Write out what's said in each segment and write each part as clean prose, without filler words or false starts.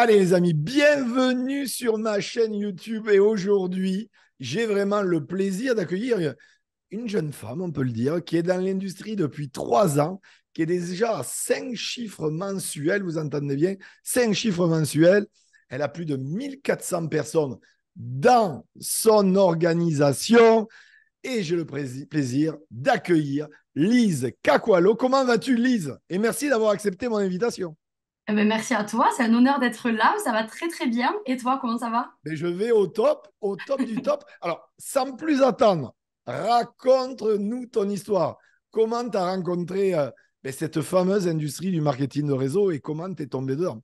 Allez les amis, bienvenue sur ma chaîne YouTube et aujourd'hui, j'ai vraiment le plaisir d'accueillir une jeune femme, on peut le dire, qui est dans l'industrie depuis 3 ans, qui est déjà à 5 chiffres mensuels, vous entendez bien, 5 chiffres mensuels. Elle a plus de 1400 personnes dans son organisation et j'ai le plaisir d'accueillir Lise Cacualo. Comment vas-tu Lise? Et merci d'avoir accepté mon invitation. Eh ben, merci à toi, c'est un honneur d'être là, ça va très très bien. Et toi, comment ça va? Mais je vais au top du top. Alors, sans plus attendre, raconte-nous ton histoire. Comment tu as rencontré cette fameuse industrie du marketing de réseau et comment tu es tombé dedans?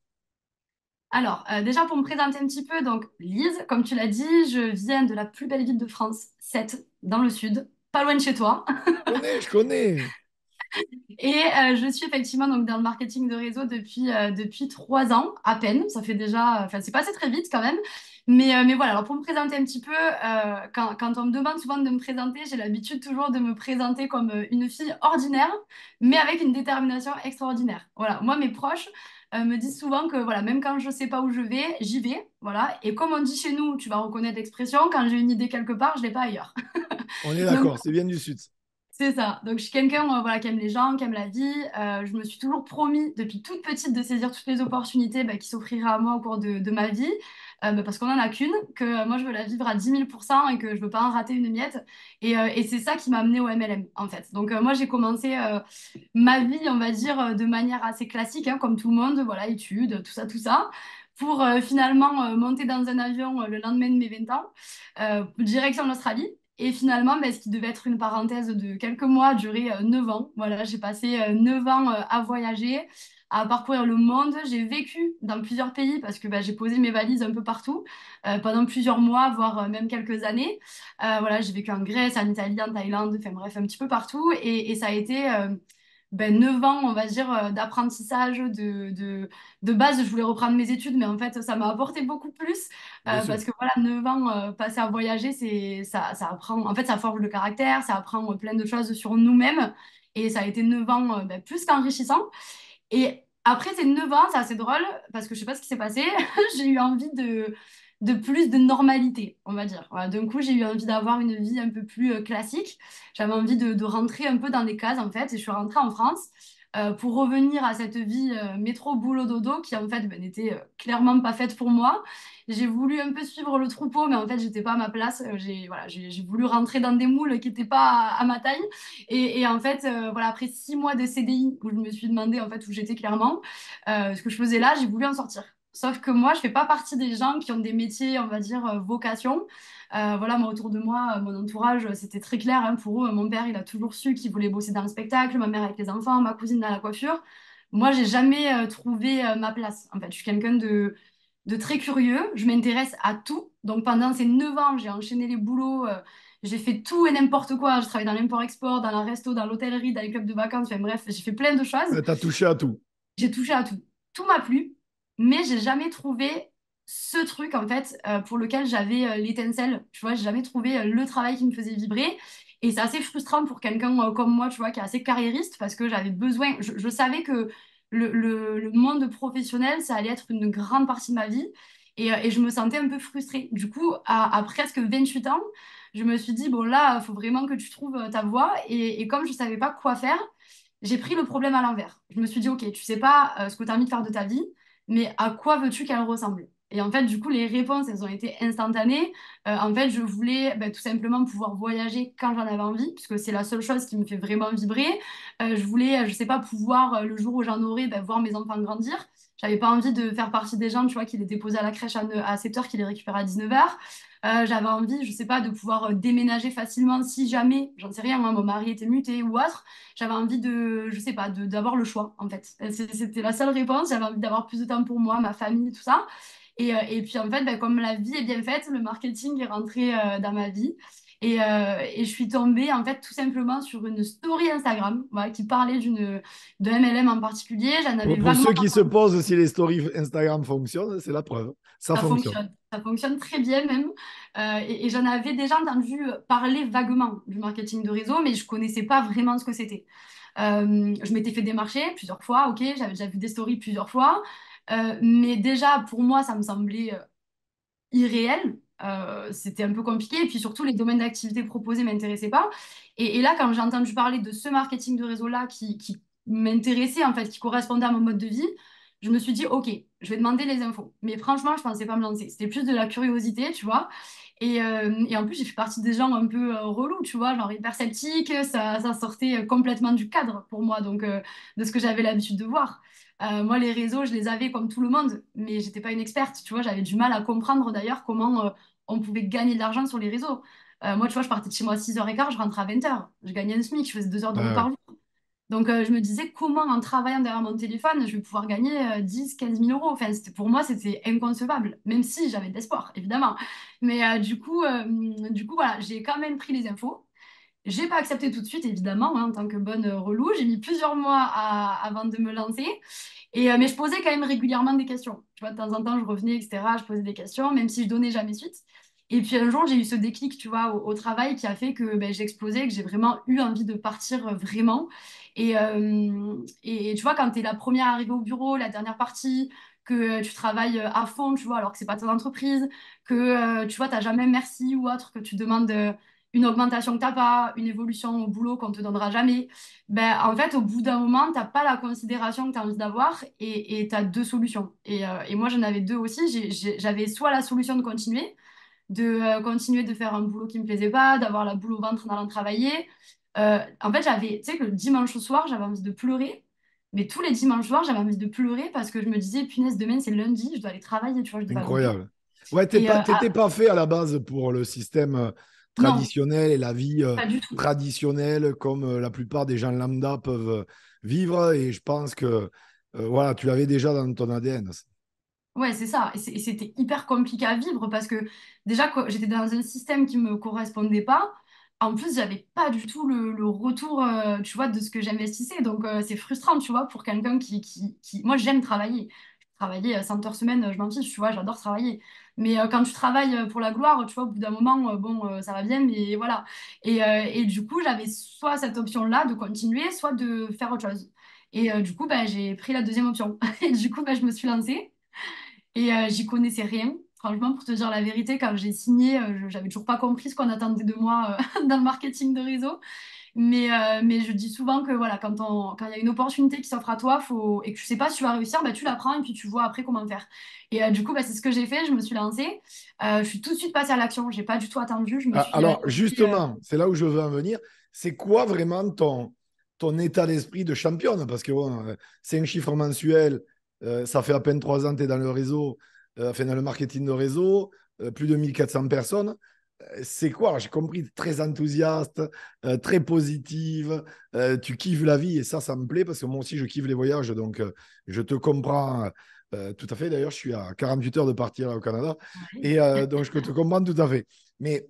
Alors, déjà pour me présenter un petit peu, donc Lise, comme tu l'as dit, je viens de la plus belle ville de France, Sète, dans le sud, pas loin de chez toi. Je connais. Et je suis effectivement donc dans le marketing de réseau depuis 3 ans à peine. Ça fait déjà, enfin c'est passé très vite quand même. Mais voilà, alors pour me présenter un petit peu, quand on me demande souvent de me présenter, j'ai l'habitude toujours de me présenter comme une fille ordinaire, mais avec une détermination extraordinaire. Voilà, moi mes proches me disent souvent que voilà, même quand je sais pas où je vais, j'y vais. Voilà, et comme on dit chez nous, tu vas reconnaître l'expression, quand j'ai une idée quelque part, je l'ai pas ailleurs. On est Donc d'accord, c'est bien du sud. c'est ça. Donc, je suis quelqu'un voilà, qui aime les gens, qui aime la vie. Je me suis toujours promis, depuis toute petite, de saisir toutes les opportunités qui s'offriraient à moi au cours de ma vie. Parce qu'on n'en a qu'une, que moi, je veux la vivre à 10 000% et que je veux pas en rater une miette. Et c'est ça qui m'a amenée au MLM, en fait. Donc, moi, j'ai commencé ma vie, on va dire, de manière assez classique, hein, comme tout le monde. Voilà, études, tout ça. Pour finalement monter dans un avion le lendemain de mes 20 ans, direction l'Australie. Et finalement, ce qui devait être une parenthèse de quelques mois a duré 9 ans. Voilà, j'ai passé 9 ans à voyager, à parcourir le monde. J'ai vécu dans plusieurs pays parce que j'ai posé mes valises un peu partout pendant plusieurs mois, voire même quelques années. Voilà, j'ai vécu en Grèce, en Italie, en Thaïlande, enfin bref, un petit peu partout. Et ça a été 9 ans, on va dire, d'apprentissage. De base, je voulais reprendre mes études, mais en fait, ça m'a apporté beaucoup plus. Bien sûr. Parce que voilà, 9 ans passés à voyager, ça apprend, en fait, ça forge le caractère, ça apprend plein de choses sur nous-mêmes. Et ça a été 9 ans plus qu'enrichissant. Et après ces 9 ans, c'est assez drôle, parce que je sais pas ce qui s'est passé, j'ai eu envie de plus de normalité, on va dire. Voilà, d'un coup, j'ai eu envie d'avoir une vie un peu plus classique. J'avais envie de rentrer un peu dans des cases, en fait, et je suis rentrée en France pour revenir à cette vie métro, boulot, dodo, qui en fait n'était clairement pas faite pour moi. J'ai voulu un peu suivre le troupeau, mais en fait, j'étais pas à ma place. J'ai voulu rentrer dans des moules qui n'étaient pas à ma taille. Et en fait, voilà, après 6 mois de CDI, où je me suis demandé en fait où j'étais clairement, ce que je faisais là, j'ai voulu en sortir. Sauf que moi, je fais pas partie des gens qui ont des métiers, on va dire, vocation. Voilà, moi, autour de moi, mon entourage, c'était très clair, hein, pour eux. Mon père, il a toujours su qu'il voulait bosser dans le spectacle, ma mère avec les enfants, ma cousine dans la coiffure. Moi, j'ai jamais trouvé ma place. En fait, je suis quelqu'un de très curieux. Je m'intéresse à tout. Donc, pendant ces 9 ans, j'ai enchaîné les boulots. J'ai fait tout et n'importe quoi. Je travaillé dans l'import-export, dans la resto, dans l'hôtellerie, dans les clubs de vacances. Enfin bref, j'ai fait plein de choses. Tu as touché à tout. J'ai touché à tout. Tout m'a plu, mais j'ai jamais trouvé ce truc en fait pour lequel j'avais l'étincelle. Tu vois, j'ai jamais trouvé le travail qui me faisait vibrer. Et c'est assez frustrant pour quelqu'un comme moi, tu vois, qui est assez carriériste parce que j'avais besoin. Je savais que le monde professionnel, ça allait être une grande partie de ma vie. Et je me sentais un peu frustrée. Du coup, à presque 28 ans, je me suis dit, bon là, il faut vraiment que tu trouves ta voie. Et comme je savais pas quoi faire, j'ai pris le problème à l'envers. Je me suis dit, OK, tu sais pas ce que tu as envie de faire de ta vie, mais à quoi veux-tu qu'elle ressemble? Et en fait, du coup, les réponses, elles ont été instantanées. En fait, je voulais tout simplement pouvoir voyager quand j'en avais envie, puisque c'est la seule chose qui me fait vraiment vibrer. Je voulais, je sais pas, pouvoir, le jour où j'en aurai, voir mes enfants grandir. J'avais pas envie de faire partie des gens, tu vois, qui les déposaient à la crèche à 7 heures, qui les récupèrent à 19 heures. J'avais envie, je sais pas, de pouvoir déménager facilement si jamais, j'en sais rien, moi, mon mari était muté ou autre. J'avais envie de, je sais pas, d'avoir le choix, en fait. C'était la seule réponse. J'avais envie d'avoir plus de temps pour moi, ma famille, tout ça. Et puis, en fait, comme la vie est bien faite, le marketing est rentré dans ma vie. Et je suis tombée, en fait, tout simplement sur une story Instagram, voilà, qui parlait de MLM en particulier. J'en avais Pour vaguement. ceux qui se posent si les stories Instagram fonctionnent, c'est la preuve. Ça Ça fonctionne. fonctionne. Ça fonctionne très bien même. Et j'en avais déjà entendu parler vaguement du marketing de réseau, mais je connaissais pas vraiment ce que c'était. Je m'étais fait démarcher plusieurs fois, ok, j'avais déjà vu des stories plusieurs fois. Mais déjà, pour moi, ça me semblait irréel. C'était un peu compliqué. Et puis surtout, les domaines d'activité proposés ne m'intéressaient pas. Et là, quand j'ai entendu parler de ce marketing de réseau-là qui m'intéressait, en fait, qui correspondait à mon mode de vie, je me suis dit, OK, je vais demander les infos. Mais franchement, je ne pensais pas me lancer. C'était plus de la curiosité, tu vois. Et en plus, j'ai fait partie des gens un peu relous, tu vois, genre hyper sceptiques. Ça sortait complètement du cadre pour moi, donc de ce que j'avais l'habitude de voir. Moi, les réseaux, je les avais comme tout le monde, mais j'étais pas une experte. Tu vois, j'avais du mal à comprendre d'ailleurs comment on pouvait gagner de l'argent sur les réseaux. Moi, tu vois, je partais de chez moi à 6h15, je rentrais à 20h. Je gagnais un SMIC, je faisais 2 heures de route Ouais, par jour. Donc, je me disais comment en travaillant derrière mon téléphone, je vais pouvoir gagner 10, 15 000 euros. Enfin, pour moi, c'était inconcevable, même si j'avais de l'espoir, évidemment. Mais du coup, voilà, j'ai quand même pris les infos. J'ai pas accepté tout de suite, évidemment, hein, en tant que bonne relou. J'ai mis plusieurs mois avant de me lancer. Mais je posais quand même régulièrement des questions. Tu vois, de temps en temps, je revenais, etc. Je posais des questions, même si je donnais jamais suite. Et puis un jour, j'ai eu ce déclic, tu vois, au travail qui a fait que ben, j'ai explosé, que j'ai vraiment eu envie de partir vraiment. Et tu vois, quand tu es la première arrivée au bureau, la dernière partie, que tu travailles à fond, tu vois, alors que c'est pas ton entreprise, que tu vois, tu n'as jamais merci ou autre, que tu demandes une augmentation que tu n'as pas, une évolution au boulot qu'on ne te donnera jamais ben, en fait, au bout d'un moment, tu n'as pas la considération que tu as envie d'avoir et tu as deux solutions. Et moi, j'en avais deux aussi. J'avais soit la solution de continuer de faire un boulot qui ne me plaisait pas, d'avoir la boule au ventre en allant travailler. En fait, tu sais, que le dimanche au soir, j'avais envie de pleurer. Mais tous les dimanches soirs, j'avais envie de pleurer parce que je me disais, punaise, demain, c'est lundi, je dois aller travailler, tu vois, je ne vais pas dormir. incroyable. Ouais, Et t'étais pas fait à la base pour le système non, traditionnel et la vie pas du tout. traditionnelle comme la plupart des gens lambda peuvent vivre. Et je pense que voilà, tu l'avais déjà dans ton ADN. Ouais, c'est ça. Et c'était hyper compliqué à vivre parce que déjà, j'étais dans un système qui me correspondait pas. En plus, j'avais pas du tout le retour, tu vois, de ce que j'investissais. Donc, c'est frustrant, tu vois, pour quelqu'un qui... Moi, j'aime travailler. Travailler 100 heures semaine, je m'en fiche, tu vois, j'adore travailler. Mais quand tu travailles pour la gloire, tu vois, au bout d'un moment, bon, ça va bien, mais voilà. Et du coup, j'avais soit cette option-là de continuer, soit de faire autre chose. Et du coup, bah, j'ai pris la deuxième option. Et du coup, bah, je me suis lancée. Et j'y connaissais rien. Franchement, pour te dire la vérité, quand j'ai signé, j'avais toujours pas compris ce qu'on attendait de moi dans le marketing de réseau. Mais je dis souvent que voilà, quand il y a une opportunité qui s'offre à toi et que tu sais pas si tu vas réussir, bah, tu la prends et puis tu vois après comment faire. Et du coup, bah, c'est ce que j'ai fait. Je me suis lancée. Je suis tout de suite passée à l'action. J'ai pas du tout attendu. Je me Ah, suis alors, lancée. justement, c'est là où je veux en venir. C'est quoi vraiment ton état d'esprit de championne? Parce que bon, c'est un chiffre mensuel, ça fait à peine 3 ans que tu es dans le réseau, enfin dans le marketing de réseau, plus de 1400 personnes. C'est quoi? Alors, j'ai compris, très enthousiaste, très positive, tu kiffes la vie et ça me plaît parce que moi aussi je kiffe les voyages, donc je te comprends tout à fait. D'ailleurs, je suis à 48 heures de partir au Canada et donc je te comprends tout à fait. Mais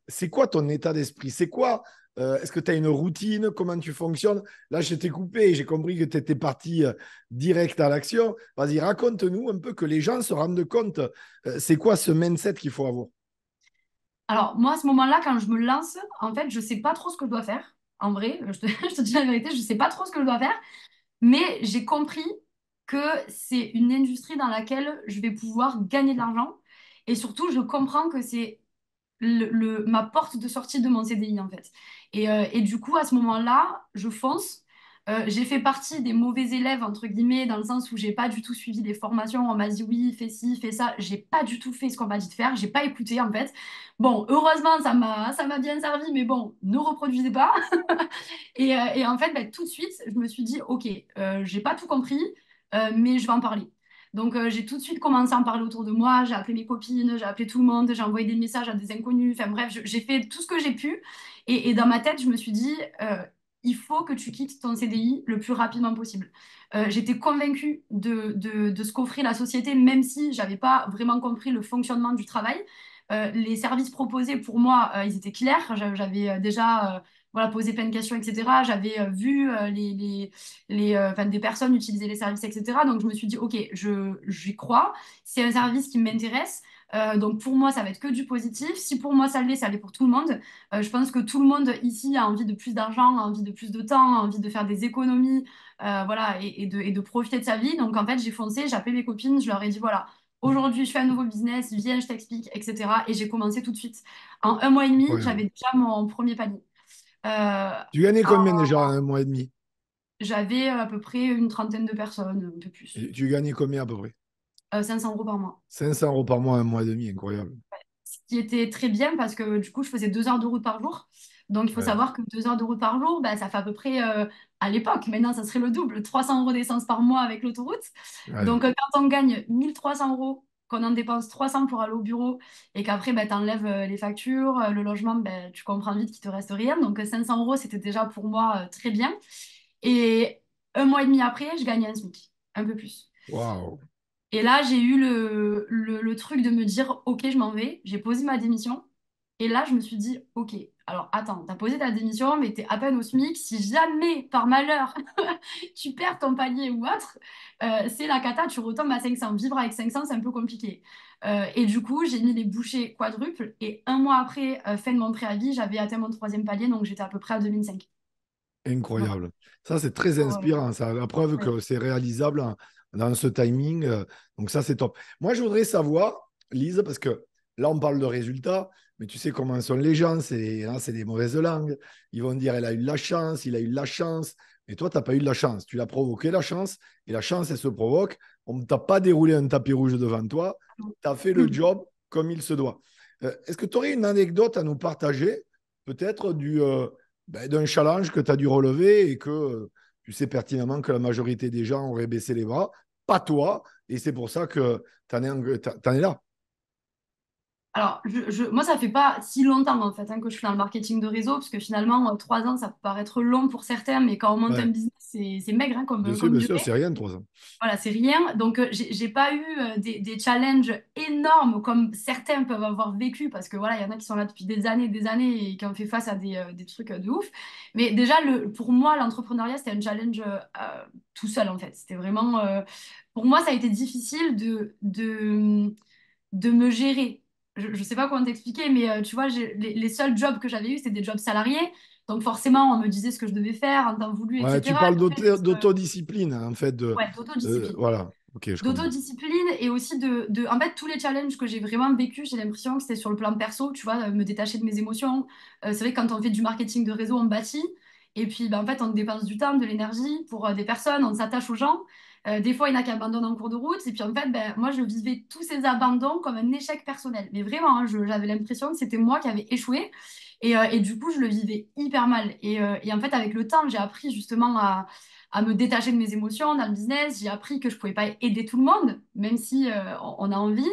c'est quoi ton état d'esprit? C'est quoi est-ce que tu as une routine? Comment tu fonctionnes? Là, je t'ai coupé et j'ai compris que tu étais parti direct à l'action. Vas-y, raconte-nous un peu que les gens se rendent compte. C'est quoi ce mindset qu'il faut avoir? Alors, moi, à ce moment-là, quand je me lance, en fait, je sais pas trop ce que je dois faire. En vrai, je te dis la vérité, je sais pas trop ce que je dois faire. Mais j'ai compris que c'est une industrie dans laquelle je vais pouvoir gagner de l'argent. Et surtout, je comprends que c'est ma porte de sortie de mon CDI, en fait. Et du coup, à ce moment-là, je fonce. J'ai fait partie des mauvais élèves, entre guillemets, dans le sens où j'ai pas du tout suivi les formations. On m'a dit oui, fais ci, fais ça. J'ai pas du tout fait ce qu'on m'a dit de faire. J'ai pas écouté, en fait. Bon, heureusement, ça m'a bien servi, mais bon, ne reproduisez pas. Et en fait, bah, tout de suite, je me suis dit, OK, j'ai pas tout compris, mais je vais en parler. Donc, j'ai tout de suite commencé à en parler autour de moi. J'ai appelé mes copines, j'ai appelé tout le monde, j'ai envoyé des messages à des inconnus. Enfin bref, j'ai fait tout ce que j'ai pu. Et dans ma tête, je me suis dit, il faut que tu quittes ton CDI le plus rapidement possible. J'étais convaincue de ce qu'offrait la société, même si j'avais pas vraiment compris le fonctionnement du travail. Les services proposés, pour moi, ils étaient clairs. J'avais déjà voilà, posé plein de questions, etc. J'avais vu enfin, des personnes utiliser les services, etc. Donc, je me suis dit, OK, j'y crois. C'est un service qui m'intéresse. Donc pour moi, ça va être que du positif. Si pour moi ça l'est pour tout le monde. Je pense que tout le monde ici a envie de plus d'argent, a envie de plus de temps, a envie de faire des économies, voilà, et de profiter de sa vie. Donc en fait, j'ai foncé, j'ai appelé mes copines, je leur ai dit, voilà, aujourd'hui je fais un nouveau business, viens, je t'explique, etc. Et j'ai commencé tout de suite. En un mois et demi, Incroyable. j'avais déjà mon premier palier. Euh, Tu gagnais combien déjà en un mois et demi? J'avais à peu près une trentaine de personnes, un peu plus. Et tu gagnais combien à peu près? 500 € par mois. 500 euros par mois, un mois et demi, incroyable. Ce qui était très bien parce que du coup, je faisais 2 heures de route par jour. Donc, il faut Ouais, savoir que 2 heures de route par jour, bah, ça fait à peu près, à l'époque, maintenant, ça serait le double, 300 € d'essence par mois avec l'autoroute. ouais, Donc, quand on gagne 1 300 €, qu'on en dépense 300 pour aller au bureau et qu'après, bah, tu enlèves les factures, le logement, bah, tu comprends vite qu'il te reste rien. Donc, 500 €, c'était déjà pour moi très bien. Et un mois et demi après, je gagnais un SMIC, un peu plus. waouh. Et là, j'ai eu le truc de me dire, OK, je m'en vais. J'ai posé ma démission. Et là, je me suis dit, OK, alors attends, t'as posé ta démission, mais t'es à peine au SMIC. Si jamais, par malheur, tu perds ton palier ou autre, c'est la cata, tu retombes à 500. Vivre avec 500, c'est un peu compliqué. Et du coup, j'ai mis les bouchées quadruples. Et un mois après, fin de mon préavis, j'avais atteint mon troisième palier, donc j'étais à peu près à 2005. Voilà. Incroyable. Ça, c'est très Ouais, inspirant. Ça, la preuve ouais. que c'est réalisable dans ce timing. Donc ça, c'est top. Moi, je voudrais savoir, Lise, parce que là, on parle de résultats, mais tu sais comment sont les gens. C'est des mauvaises langues. Ils vont dire, elle a eu de la chance, il a eu de la chance. Mais toi, tu n'as pas eu de la chance. Tu l'as provoqué, la chance. Et la chance, elle se provoque. On ne t'a pas déroulé un tapis rouge devant toi. Tu as fait le job comme il se doit. Est-ce que tu aurais une anecdote à nous partager, peut-être d'un challenge que tu as dû relever et que tu sais pertinemment que la majorité des gens auraient baissé les bras, pas toi, et c'est pour ça que tu en es là. Alors, moi, ça fait pas si longtemps en fait que je fais dans le marketing de réseau, parce que finalement, 3 ans, ça peut paraître long pour certains, mais quand on monte un Ouais, business, c'est maigre hein, comme bien sûr, c'est durée. rien, 3 ans. Voilà, c'est rien. Donc, j'ai pas eu des challenges énormes comme certains peuvent avoir vécu, parce que voilà, il y en a qui sont là depuis des années et qui ont fait face à des trucs de ouf. Mais déjà, pour moi, l'entrepreneuriat, c'était un challenge tout seul en fait. C'était vraiment, pour moi, ça a été difficile de me gérer. Je ne sais pas comment t'expliquer, mais tu vois, les seuls jobs que j'avais eus, c'était des jobs salariés. Donc forcément, on me disait ce que je devais faire, en temps voulu, Ouais, tu etc. parles Le fait d'être, d'autodiscipline, en fait. ouais, d'autodiscipline. Voilà, ok, je comprends. D'autodiscipline et aussi En fait, tous les challenges que j'ai vraiment vécu, j'ai l'impression que c'était sur le plan perso, tu vois, me détacher de mes émotions. C'est vrai que quand on fait du marketing de réseau, on bâtit. Et puis, ben, en fait, on dépense du temps, de l'énergie pour des personnes, on s'attache aux gens. Des fois, il y en a qui abandonnent en cours de route. Et puis, en fait, ben, moi, je vivais tous ces abandons comme un échec personnel. Mais vraiment, hein, j'avais l'impression que c'était moi qui avais échoué. Et du coup, je le vivais hyper mal. Et en fait, avec le temps, j'ai appris justement à me détacher de mes émotions dans le business. J'ai appris que je pouvais pas aider tout le monde, même si on a envie.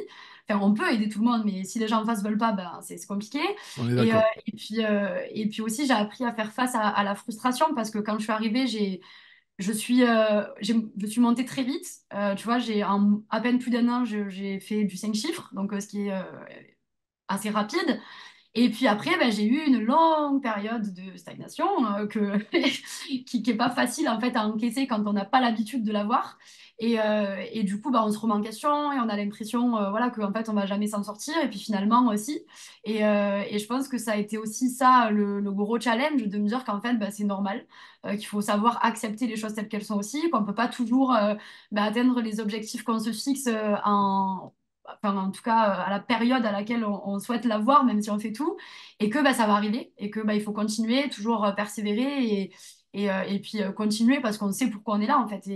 Enfin, on peut aider tout le monde, mais si les gens en face veulent pas, ben, c'est compliqué. On est Et, d'accord. et puis aussi, j'ai appris à faire face à la frustration parce que quand je suis arrivée, je suis montée très vite. Tu vois, en à peine plus d'un an, j'ai fait du 5 chiffres, donc ce qui est assez rapide. Et puis après, ben, j'ai eu une longue période de stagnation qui n'est pas facile en fait à encaisser quand on n'a pas l'habitude de l'avoir. Et du coup, ben, on se remet en question et on a l'impression voilà, qu'en fait, on va jamais s'en sortir. Et puis finalement aussi. Et je pense que ça a été aussi ça le gros challenge de me dire qu'en fait, ben, c'est normal, qu'il faut savoir accepter les choses telles qu'elles sont aussi, qu'on ne peut pas toujours ben, atteindre les objectifs qu'on se fixe enfin, en tout cas à la période à laquelle on souhaite l'avoir, même si on fait tout, et que bah, ça va arriver, et que bah, il faut continuer, toujours persévérer, et puis continuer parce qu'on sait pourquoi on est là, en fait.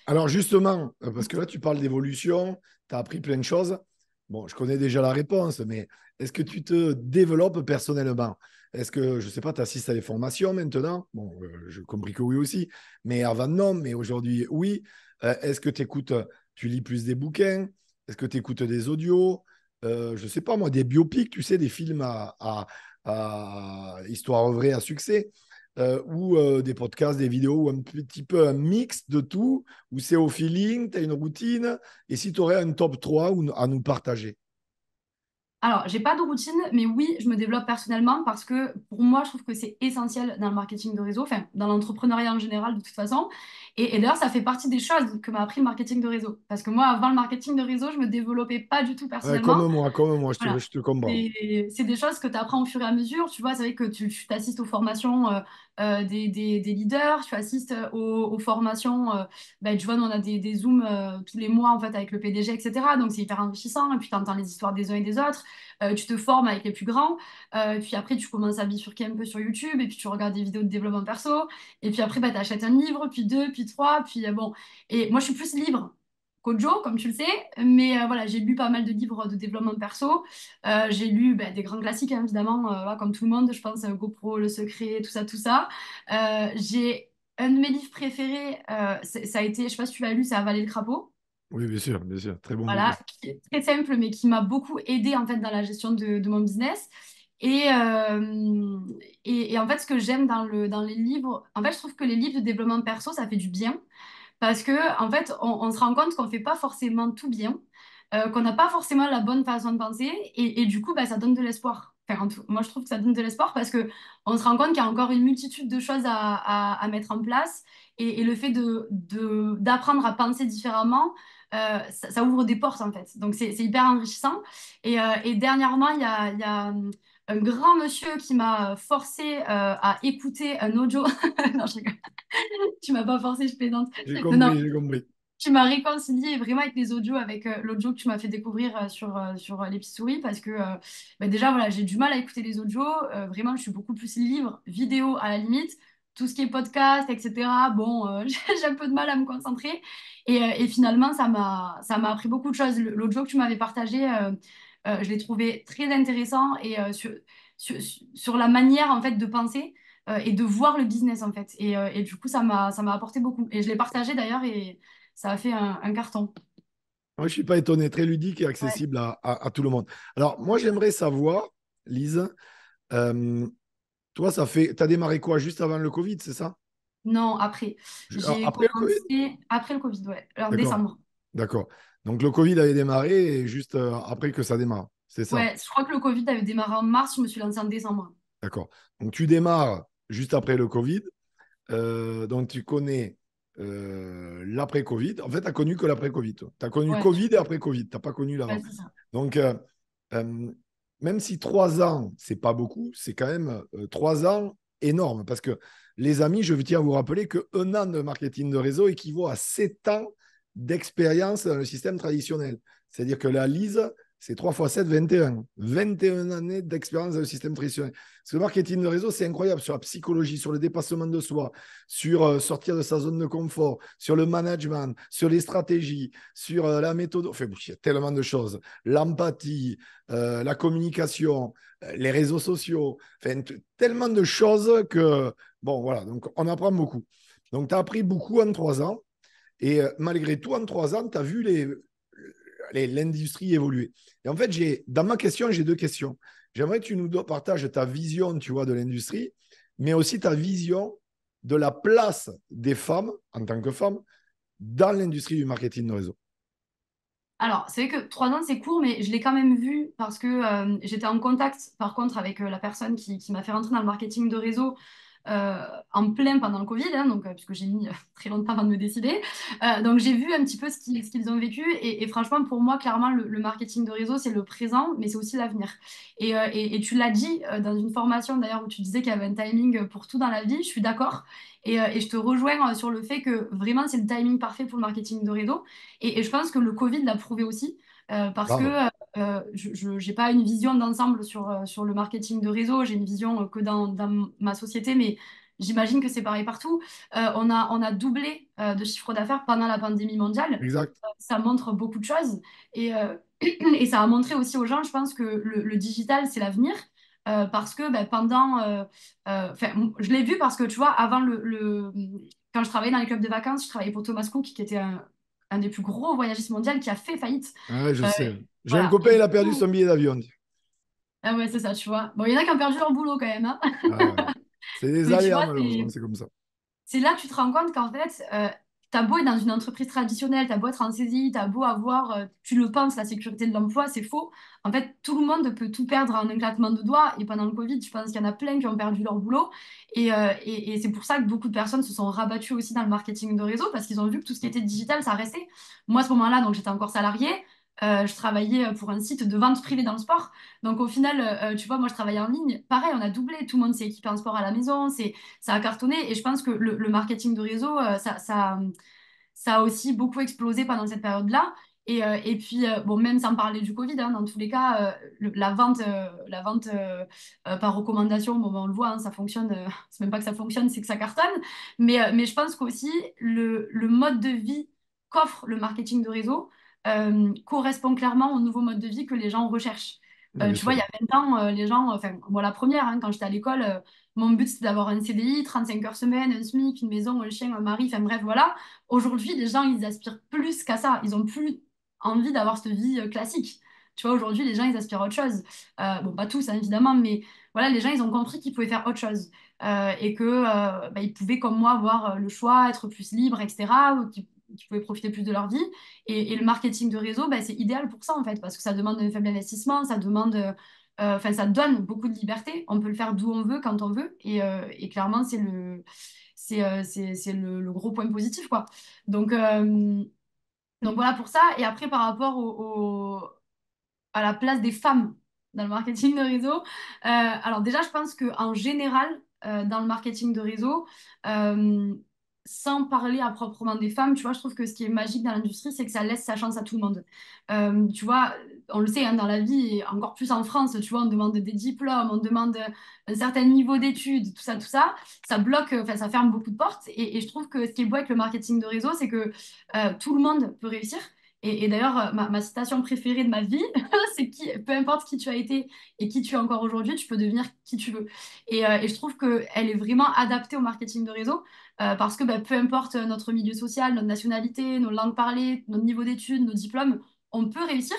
Alors justement, parce que là, tu parles d'évolution, tu as appris plein de choses. Bon, je connais déjà la réponse, mais est-ce que tu te développes personnellement? Est-ce que, je ne sais pas, tu assistes à des formations maintenant? Bon, j'ai compris que oui aussi, mais avant non, mais aujourd'hui oui. Est-ce que tu écoutes, tu lis plus des bouquins? Est-ce que tu écoutes des audios? Je ne sais pas moi, des biopics, tu sais, des films à histoire vraie, à succès, ou des podcasts, des vidéos, ou un petit peu un mix de tout, où c'est au feeling, tu as une routine, et si tu aurais un top 3 à nous partager. Alors, j'ai pas de routine, mais oui, je me développe personnellement parce que pour moi, je trouve que c'est essentiel dans le marketing de réseau, enfin, dans l'entrepreneuriat en général, de toute façon. Et d'ailleurs, ça fait partie des choses que m'a appris le marketing de réseau. Parce que moi, avant le marketing de réseau, je me développais pas du tout Ouais, personnellement. comme moi, Voilà. je te comprends. C'est des choses que tu apprends au fur et à mesure. Tu vois, c'est vrai que tu t'assistes aux formations des leaders, tu assistes aux formations. Ben, tu vois, nous, on a des Zooms tous les mois en fait, avec le PDG, etc. Donc, c'est hyper enrichissant. Et puis, tu entends les histoires des uns et des autres. Tu te formes avec les plus grands. Puis après, tu commences à bifurquer un peu sur YouTube. Et puis, tu regardes des vidéos de développement perso. Et puis après, ben, tu achètes un livre, puis deux, puis trois. Puis bon. Et moi, je suis plus livre. Kojo, comme tu le sais, mais voilà, j'ai lu pas mal de livres de développement perso. J'ai lu ben, des grands classiques, hein, évidemment, voilà, comme tout le monde, je pense, GoPro, Le Secret, tout ça, tout ça. J'ai un de mes livres préférés, ça a été, je sais pas si tu l'as lu, c'est Avaler le crapaud. Oui, bien sûr. Très bon bouquin. Voilà, qui est très simple, mais qui m'a beaucoup aidé en fait dans la gestion de mon business. Et, euh, et en fait, ce que j'aime dans les livres, en fait, je trouve que les livres de développement perso, ça fait du bien. Parce que, en fait, on se rend compte qu'on fait pas forcément tout bien, qu'on n'a pas forcément la bonne façon de penser, et du coup, bah, ça donne de l'espoir. Enfin, moi, je trouve que ça donne de l'espoir parce que on se rend compte qu'il y a encore une multitude de choses à mettre en place, et le fait d'apprendre à penser différemment, ça ouvre des portes, en fait. Donc, c'est hyper enrichissant. Et dernièrement, il y a un grand monsieur qui m'a forcé à écouter un audio. Non, je rigole. Tu m'as pas forcé, je plaisante. Non, non, J'ai compris. tu m'as réconcilié vraiment avec les audios, avec l'audio que tu m'as fait découvrir sur les petits souris, parce que bah, déjà, voilà, j'ai du mal à écouter les audios. Vraiment, je suis beaucoup plus livre, vidéo à la limite. Tout ce qui est podcast, etc. Bon, j'ai un peu de mal à me concentrer. Et finalement, ça m'a appris beaucoup de choses. L'audio que tu m'avais partagé, je l'ai trouvé très intéressant et sur la manière en fait de penser et de voir le business en fait. Et du coup, ça m'a apporté beaucoup. Et je l'ai partagé d'ailleurs et ça a fait un carton. Moi, je suis pas étonné, très ludique et Ouais. accessible à tout le monde. Alors, moi, j'aimerais savoir, Lise, euh, toi, tu as démarré quoi? Juste avant le Covid, c'est ça? Non, après. Alors, J'ai après le Covid? commencé après le Covid, ouais, en D'accord, décembre. d'accord. Donc, le Covid avait démarré et juste après que ça démarre, c'est ça? Ouais, je crois que le Covid avait démarré en mars, je me suis lancée en décembre. D'accord. Donc, tu démarres juste après le Covid. Donc, tu connais l'après-Covid. En fait, tu n'as connu que l'après-Covid. Tu as connu Ouais, Covid et après-Covid. Tu n'as pas connu ouais, l'avant. c'est ça. Donc, euh, même si 3 ans, c'est pas beaucoup, c'est quand même 3 ans énormes. Parce que, les amis, je tiens à vous rappeler qu'un an de marketing de réseau équivaut à 7 ans d'expérience dans le système traditionnel. C'est-à-dire que la Lise, c'est 3 fois 7, 21. 21 années d'expérience dans le système traditionnel. Parce que le marketing de réseau, c'est incroyable sur la psychologie, sur le dépassement de soi, sur sortir de sa zone de confort, sur le management, sur les stratégies, sur la méthode. Enfin, il y a tellement de choses. L'empathie, la communication, les réseaux sociaux. Enfin, tellement de choses que, bon, voilà. Donc, on apprend beaucoup. Donc, tu as appris beaucoup en 3 ans. Et malgré tout, en 3 ans, tu as vu l'industrie évoluer. Et en fait, dans ma question, j'ai deux questions. J'aimerais que tu nous partages ta vision, tu vois, de l'industrie, mais aussi ta vision de la place des femmes, en tant que femmes, dans l'industrie du marketing de réseau. Alors, c'est vrai que 3 ans, c'est court, mais je l'ai quand même vu parce que j'étais en contact, par contre, avec la personne qui m'a fait rentrer dans le marketing de réseau en plein pendant le Covid, hein, donc, puisque j'ai mis très longtemps avant de me décider. Donc, j'ai vu un petit peu ce qu'ils ont vécu. Et franchement, pour moi, clairement, le marketing de réseau, c'est le présent, mais c'est aussi l'avenir. Et tu l'as dit dans une formation, d'ailleurs, où tu disais qu'il y avait un timing pour tout dans la vie. Je suis d'accord. Et je te rejoins sur le fait que vraiment, c'est le timing parfait pour le marketing de réseau. Et je pense que le Covid l'a prouvé aussi, parce Grave. que je n'ai pas une vision d'ensemble sur le marketing de réseau, j'ai une vision que dans ma société, mais j'imagine que c'est pareil partout. On a doublé de chiffre d'affaires pendant la pandémie mondiale. Exact. Ça montre beaucoup de choses. Et ça a montré aussi aux gens, je pense, que le digital, c'est l'avenir. Parce que ben, enfin, je l'ai vu parce que tu vois, avant quand je travaillais dans les clubs de vacances, je travaillais pour Thomas Cook, qui était un des plus gros voyagistes mondiaux qui a fait faillite. Ouais, je Euh, sais. J'ai un voilà. copain, Et il du a perdu coup, son billet d'avion. ah ouais, c'est ça, tu vois. Bon, il y en a qui ont perdu leur boulot quand même, hein. Ouais, ouais. C'est des Mais tu aléas, vois, malheureusement, c'est comme ça. c'est là que tu te rends compte qu'en fait, t'as beau être dans une entreprise traditionnelle, t'as beau être en CDI, t'as beau avoir, tu le penses, la sécurité de l'emploi, c'est faux. En fait, tout le monde peut tout perdre en un claquement de doigts. Et pendant le Covid, je pense qu'il y en a plein qui ont perdu leur boulot. Et c'est pour ça que beaucoup de personnes se sont rabattues aussi dans le marketing de réseau parce qu'ils ont vu que tout ce qui était digital, ça restait. Moi, à ce moment-là, donc j'étais encore salariée. Je travaillais pour un site de vente privée dans le sport. Donc au final, tu vois, moi je travaillais en ligne. Pareil, on a doublé. Tout le monde s'est équipé en sport à la maison. Ça a cartonné. Et je pense que le marketing de réseau, ça a aussi beaucoup explosé pendant cette période-là. Et puis, bon, même sans parler du Covid, hein, dans tous les cas, la vente par recommandation, bon, ben, on le voit, hein, ça fonctionne. C'est même pas que ça fonctionne, c'est que ça cartonne. Mais je pense qu'aussi, le mode de vie qu'offre le marketing de réseau correspond clairement au nouveau mode de vie que les gens recherchent. Oui, bien Tu vois, sûr. il y a 20 ans, les gens, enfin, moi la première, hein, quand j'étais à l'école, mon but c'était d'avoir un CDI, 35 heures semaine, un SMIC, une maison, un chien, un mari, enfin bref, voilà. Aujourd'hui, les gens, ils aspirent plus qu'à ça. Ils ont plus envie d'avoir cette vie classique. Tu vois, aujourd'hui, les gens, ils aspirent à autre chose. Bon, pas tous, hein, évidemment, mais voilà, les gens, ils ont compris qu'ils pouvaient faire autre chose. Et que bah, ils pouvaient, comme moi, avoir le choix, être plus libres, etc. Ou qu'ils pouvaient profiter plus de leur vie. Et le marketing de réseau, bah, c'est idéal pour ça, en fait, parce que ça demande un faible investissement, ça demande... Enfin, ça donne beaucoup de liberté. On peut le faire d'où on veut, quand on veut. Et clairement, c'est le gros point positif, quoi. Donc, donc voilà pour ça. Et après, par rapport à la place des femmes dans le marketing de réseau, alors déjà, je pense qu'en général, dans le marketing de réseau, euh, sans parler à proprement des femmes, tu vois, je trouve que ce qui est magique dans l'industrie, c'est que ça laisse sa chance à tout le monde. Tu vois, on le sait, hein, dans la vie, et encore plus en France, tu vois, on demande des diplômes, on demande un certain niveau d'études, tout ça, tout ça. Ça bloque, enfin, ça ferme beaucoup de portes. Et je trouve que ce qui est beau avec le marketing de réseau, c'est que tout le monde peut réussir. Et d'ailleurs, ma citation préférée de ma vie, c'est peu importe qui tu as été et qui tu es encore aujourd'hui, tu peux devenir qui tu veux. Et je trouve qu'elle est vraiment adaptée au marketing de réseau parce que bah, peu importe notre milieu social, notre nationalité, nos langues parlées, notre niveau d'études, nos diplômes, on peut réussir.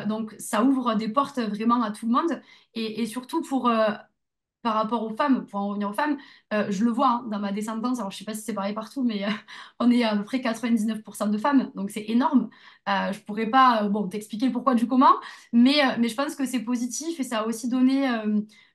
Donc ça ouvre des portes vraiment à tout le monde. Et surtout par rapport aux femmes, pour en revenir aux femmes, je le vois hein, dans ma descendance, alors je sais pas si c'est pareil partout, mais on est à peu près 99% de femmes, donc c'est énorme. Je pourrais pas bon, t'expliquer le pourquoi du comment, mais je pense que c'est positif et ça a aussi donné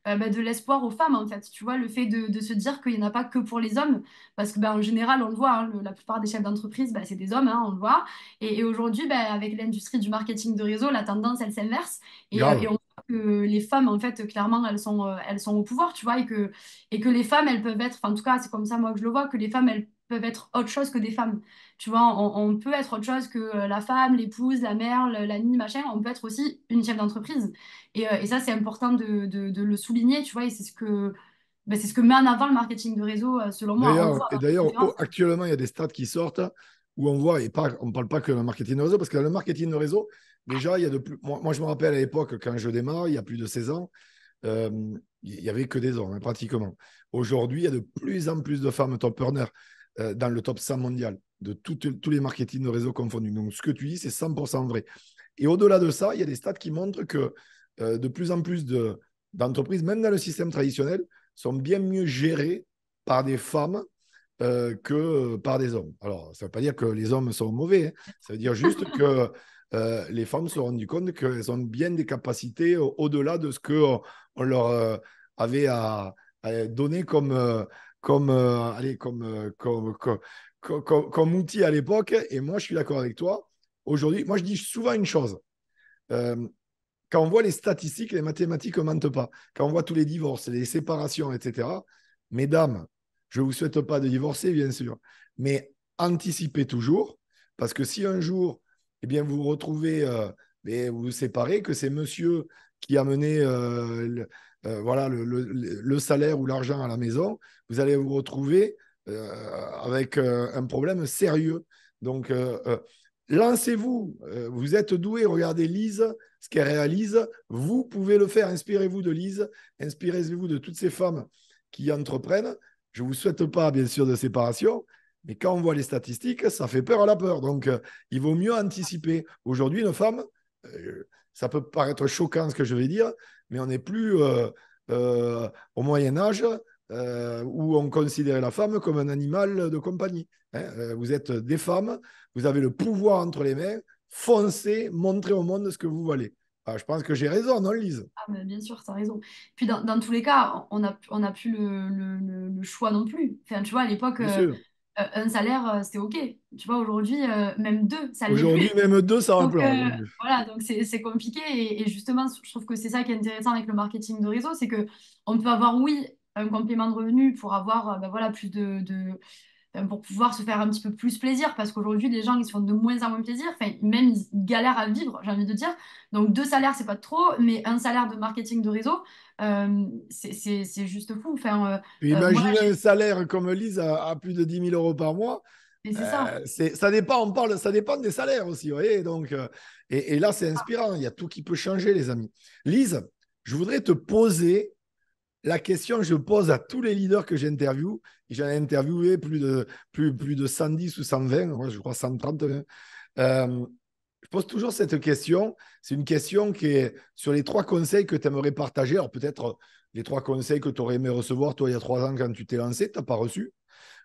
bah, de l'espoir aux femmes, en fait. Tu vois, le fait de se dire qu'il n'y en a pas que pour les hommes, parce que bah, en général, on le voit, hein, la plupart des chefs d'entreprise, bah, c'est des hommes, hein, on le voit. Et aujourd'hui, bah, avec l'industrie du marketing de réseau, la tendance, elle s'inverse. Et Grave. on que les femmes, en fait, clairement, elles sont au pouvoir, tu vois, et que les femmes, elles peuvent être, enfin, en tout cas, c'est comme ça, moi, que je le vois, que les femmes, elles peuvent être autre chose que des femmes. Tu vois, on peut être autre chose que la femme, l'épouse, la mère, l'amie, machin. On peut être aussi une chef d'entreprise. Et ça, c'est important de le souligner, tu vois, et c'est ce que met en avant le marketing de réseau, selon moi. On le D'ailleurs, voit et dans les d'ailleurs, conférences. actuellement, il y a des stats qui sortent où on voit, et pas, on ne parle pas que le marketing de réseau, parce que le marketing de réseau, déjà, il y a de plus. Moi, je me rappelle à l'époque, quand je démarre, il y a plus de 16 ans, euh, il n'y avait que des hommes, hein, pratiquement. Aujourd'hui, il y a de plus en plus de femmes top earners dans le top 100 mondial, de tous les marketing de réseau confondus. Donc, ce que tu dis, c'est 100% vrai. Et au-delà de ça, il y a des stats qui montrent que de plus en plus d'entreprises, même dans le système traditionnel, sont bien mieux gérées par des femmes que par des hommes. Alors, ça ne veut pas dire que les hommes sont mauvais, hein. Ça veut dire juste que les femmes se sont rendues compte qu'elles ont bien des capacités au-delà de ce qu'on on leur avait à donner comme outil à l'époque. Et moi, je suis d'accord avec toi. Aujourd'hui, moi, je dis souvent une chose. Euh, Quand on voit les statistiques, les mathématiques ne mentent pas. Quand on voit tous les divorces, les séparations, etc., mesdames, je ne vous souhaite pas de divorcer, bien sûr, mais anticipez toujours, parce que si un jour, eh bien, vous vous retrouvez, vous vous séparez, que c'est monsieur qui a mené voilà, le salaire ou l'argent à la maison, vous allez vous retrouver avec un problème sérieux. Donc, lancez-vous, vous êtes doué, regardez Lise, ce qu'elle réalise, vous pouvez le faire. Inspirez-vous de Lise, inspirez-vous de toutes ces femmes qui entreprennent. Je ne vous souhaite pas, bien sûr, de séparation, mais quand on voit les statistiques, ça fait peur à la peur. Donc, il vaut mieux anticiper. Aujourd'hui, une femme, ça peut paraître choquant ce que je vais dire, mais on n'est plus au Moyen Âge où on considérait la femme comme un animal de compagnie. Hein. Vous êtes des femmes, vous avez le pouvoir entre les mains, foncez, montrez au monde ce que vous valez. Ah, je pense que j'ai raison, non, Lise? Ah, mais bien sûr, tu as raison. Puis dans tous les cas, on a plus le choix non plus. Enfin, tu vois, à l'époque, Bien sûr. un salaire, c'était OK. Tu vois, aujourd'hui, même deux, ça ne l'est Aujourd'hui, plus. même deux, ça va Donc, plein. voilà, donc c'est compliqué. Et justement, je trouve que c'est ça qui est intéressant avec le marketing de réseau, c'est que on peut avoir, oui, un complément de revenu pour avoir ben voilà, plus pour pouvoir se faire un petit peu plus plaisir, parce qu'aujourd'hui, les gens, ils se font de moins en moins plaisir. Enfin, même, ils galèrent à vivre, j'ai envie de dire. Donc, deux salaires, c'est pas trop, mais un salaire de marketing de réseau, c'est juste fou. Enfin, moi, Imaginez un salaire comme Lise à plus de 10 000 € par mois. et c'est ça. Ça dépend, ça dépend des salaires aussi, vous voyez. Donc, et là, c'est inspirant. Il y a tout qui peut changer, les amis. Lise, je voudrais te poser la question que je pose à tous les leaders que j'interviewe. J'en ai interviewé plus de 110 ou 120, ouais, je crois 130. Hein. Je pose toujours cette question. C'est une question qui est sur les 3 conseils que tu aimerais partager. Alors peut-être les 3 conseils que tu aurais aimé recevoir, toi, il y a 3 ans quand tu t'es lancé, tu n'as pas reçu.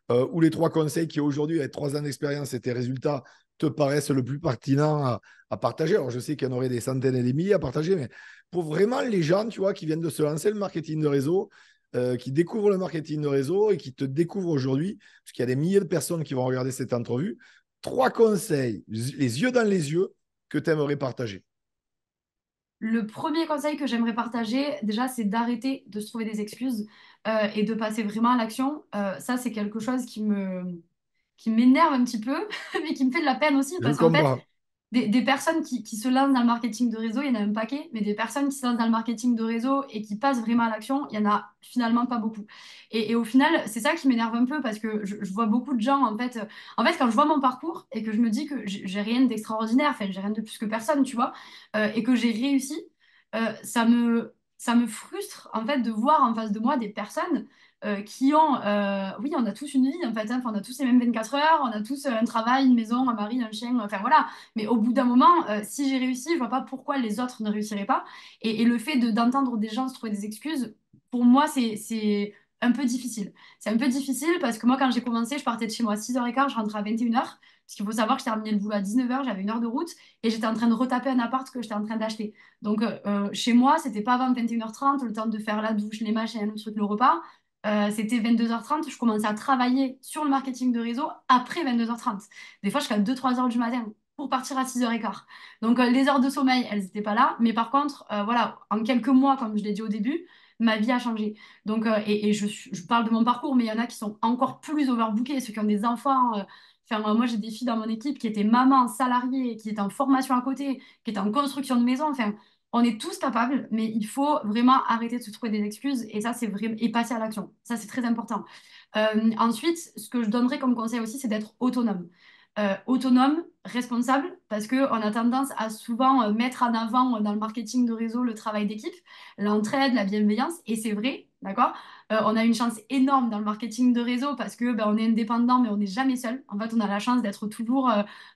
Ou les 3 conseils qui aujourd'hui, avec 3 ans d'expérience et tes résultats, te paraissent le plus pertinent à partager. Alors je sais qu'il y en aurait des centaines et des milliers à partager, mais pour vraiment les gens, tu vois, qui viennent de se lancer le marketing de réseau, qui découvrent le marketing de réseau et qui te découvrent aujourd'hui, parce qu'il y a des milliers de personnes qui vont regarder cette entrevue, 3 conseils, les yeux dans les yeux, que tu aimerais partager. Le premier conseil que j'aimerais partager, déjà, c'est d'arrêter de se trouver des excuses et de passer vraiment à l'action. Ça, c'est quelque chose qui m'énerve un petit peu, mais qui me fait de la peine aussi, Je parce qu'en fait, comprends. des personnes qui se lancent dans le marketing de réseau, il y en a un paquet, mais des personnes qui se lancent dans le marketing de réseau et qui passent vraiment à l'action, il y en a finalement pas beaucoup. Et au final, c'est ça qui m'énerve un peu parce que je vois beaucoup de gens, en fait, quand je vois mon parcours et que je me dis que j'ai rien d'extraordinaire, enfin, j'ai rien de plus que personne, tu vois, et que j'ai réussi, ça me frustre, en fait, de voir en face de moi des personnes qui ont, oui, on a tous une vie, en fait, hein. Enfin, on a tous les mêmes 24 heures, on a tous un travail, une maison, un mari, un chien, enfin voilà. Mais au bout d'un moment, si j'ai réussi, je vois pas pourquoi les autres ne réussiraient pas. Et le fait d'entendre des gens se trouver des excuses, pour moi, c'est un peu difficile. C'est un peu difficile parce que moi, quand j'ai commencé, je partais de chez moi à 6h15, je rentrais à 21h. Parce qu'il faut savoir que je terminais le boulot à 19h, j'avais 1 heure de route et j'étais en train de retaper un appart que j'étais en train d'acheter. Donc, chez moi, c'était pas avant 21h30, le temps de faire la douche, les machins, le truc, le repas. C'était 22h30, je commençais à travailler sur le marketing de réseau après 22h30. Des fois, jusqu'à 2-3 heures du matin pour partir à 6h15. Donc, les heures de sommeil, elles n'étaient pas là. Mais par contre, voilà, en quelques mois, comme je l'ai dit au début, ma vie a changé. Donc, et je parle de mon parcours, mais il y en a qui sont encore plus overbookés, ceux qui ont des enfants. Enfin, moi, j'ai des filles dans mon équipe qui étaient mamans, salariées, qui étaient en formation à côté, qui étaient en construction de maison. Enfin, on est tous capables, mais il faut vraiment arrêter de se trouver des excuses et ça, c'est vrai, et passer à l'action. Ça, c'est très important. Ensuite, ce que je donnerais comme conseil aussi, c'est d'être autonome. Autonome, responsable, parce qu'on a tendance à souvent mettre en avant dans le marketing de réseau le travail d'équipe, l'entraide, la bienveillance, et c'est vrai, d'accord? On a une chance énorme dans le marketing de réseau parce que ben, on est indépendant, mais on n'est jamais seul. En fait, on a la chance d'être toujours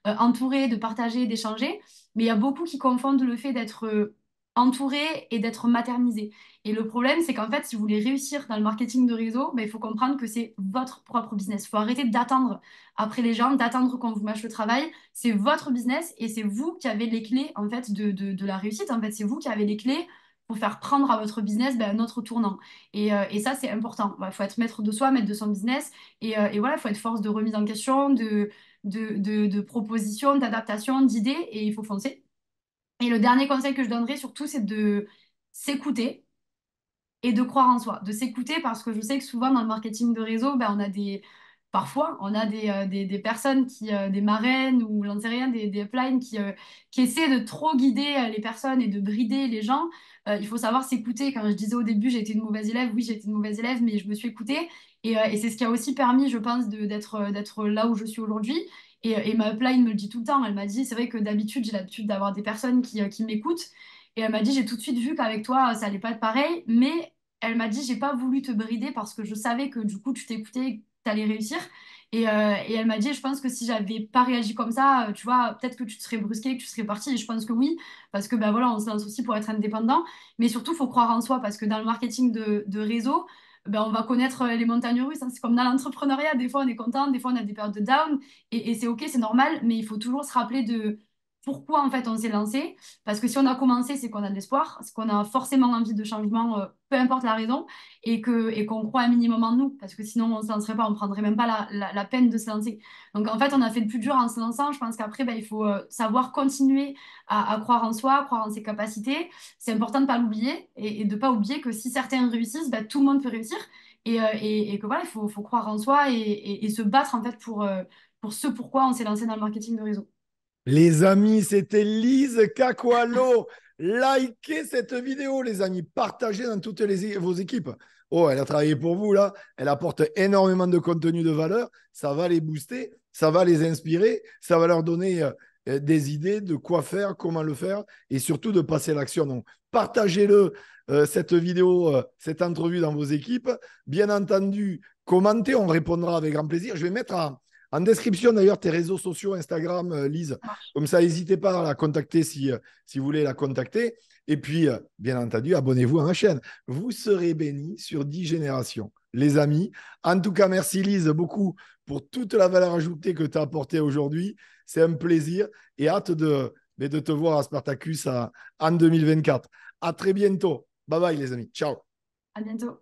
entouré, de partager, d'échanger. Mais il y a beaucoup qui confondent le fait d'être entouré et d'être maternisé. Et le problème, c'est qu'en fait, si vous voulez réussir dans le marketing de réseau, ben, il faut comprendre que c'est votre propre business. Il faut arrêter d'attendre après les gens, d'attendre qu'on vous mâche le travail. C'est votre business et c'est vous qui avez les clés en fait de la réussite. En fait, c'est vous qui avez les clés pour faire prendre à votre business ben, un autre tournant. Et ça, c'est important. Il faut être maître de soi, maître de son business. Et voilà, il faut être force de remise en question, de proposition, d'adaptation, d'idées, et il faut foncer. Et le dernier conseil que je donnerais surtout, c'est de s'écouter et de croire en soi, de s'écouter parce que je sais que souvent dans le marketing de réseau, ben, parfois, on a des personnes des marraines ou j'en sais rien, des uplines qui essaient de trop guider les personnes et de brider les gens. Il faut savoir s'écouter. Quand je disais au début, j'ai été une mauvaise élève, oui, j'ai été une mauvaise élève, mais je me suis écoutée et c'est ce qui a aussi permis, je pense, d'être là où je suis aujourd'hui. Et ma upline me le dit tout le temps. Elle m'a dit, c'est vrai que d'habitude, j'ai l'habitude d'avoir des personnes qui m'écoutent. Et elle m'a dit, j'ai tout de suite vu qu'avec toi, ça allait pas être pareil, mais elle m'a dit, j'ai pas voulu te brider parce que je savais que du coup, tu t'écoutais et que tu allais réussir. Et elle m'a dit, je pense que si j'avais pas réagi comme ça, tu vois, peut-être que tu te serais brusqué, que tu serais parti. Et je pense que oui, parce que ben voilà, on se lance aussi pour être indépendant. Mais surtout, il faut croire en soi parce que dans le marketing de réseau, ben, on va connaître les montagnes russes, hein. C'est comme dans l'entrepreneuriat, des fois on est content, des fois on a des périodes de down, et c'est OK, c'est normal, mais il faut toujours se rappeler de pourquoi en fait on s'est lancé. Parce que si on a commencé, c'est qu'on a de l'espoir, c'est qu'on a forcément envie de changement, peu importe la raison, et qu'on croit un minimum en nous. Parce que sinon, on ne se lancerait pas, on ne prendrait même pas la peine de se lancer. Donc en fait, on a fait le plus dur en se lançant. Je pense qu'après, ben, il faut savoir continuer à croire en soi, croire en ses capacités. C'est important de ne pas l'oublier et de ne pas oublier que si certains réussissent, ben, tout le monde peut réussir. Et que voilà, faut croire en soi et se battre en fait pour ce pourquoi on s'est lancé dans le marketing de réseau. Les amis, c'était Lise Cacualo. Likez cette vidéo, les amis. Partagez dans toutes vos équipes. Oh, elle a travaillé pour vous, là. Elle apporte énormément de contenu de valeur. Ça va les booster, ça va les inspirer, ça va leur donner des idées de quoi faire, comment le faire et surtout de passer à l'action. Donc, partagez-le, cette vidéo, cette entrevue dans vos équipes. Bien entendu, commentez, on répondra avec grand plaisir. Je vais mettre en description d'ailleurs tes réseaux sociaux, Instagram, Lise. Ça marche. Comme ça, n'hésitez pas à la contacter si vous voulez la contacter. Et puis, bien entendu, abonnez-vous à ma chaîne. Vous serez bénis sur 10 générations, les amis. En tout cas, merci Lise beaucoup pour toute la valeur ajoutée que tu as apportée aujourd'hui. C'est un plaisir et hâte de te voir à Spartacus en 2024. À très bientôt. Bye bye les amis. Ciao. À bientôt.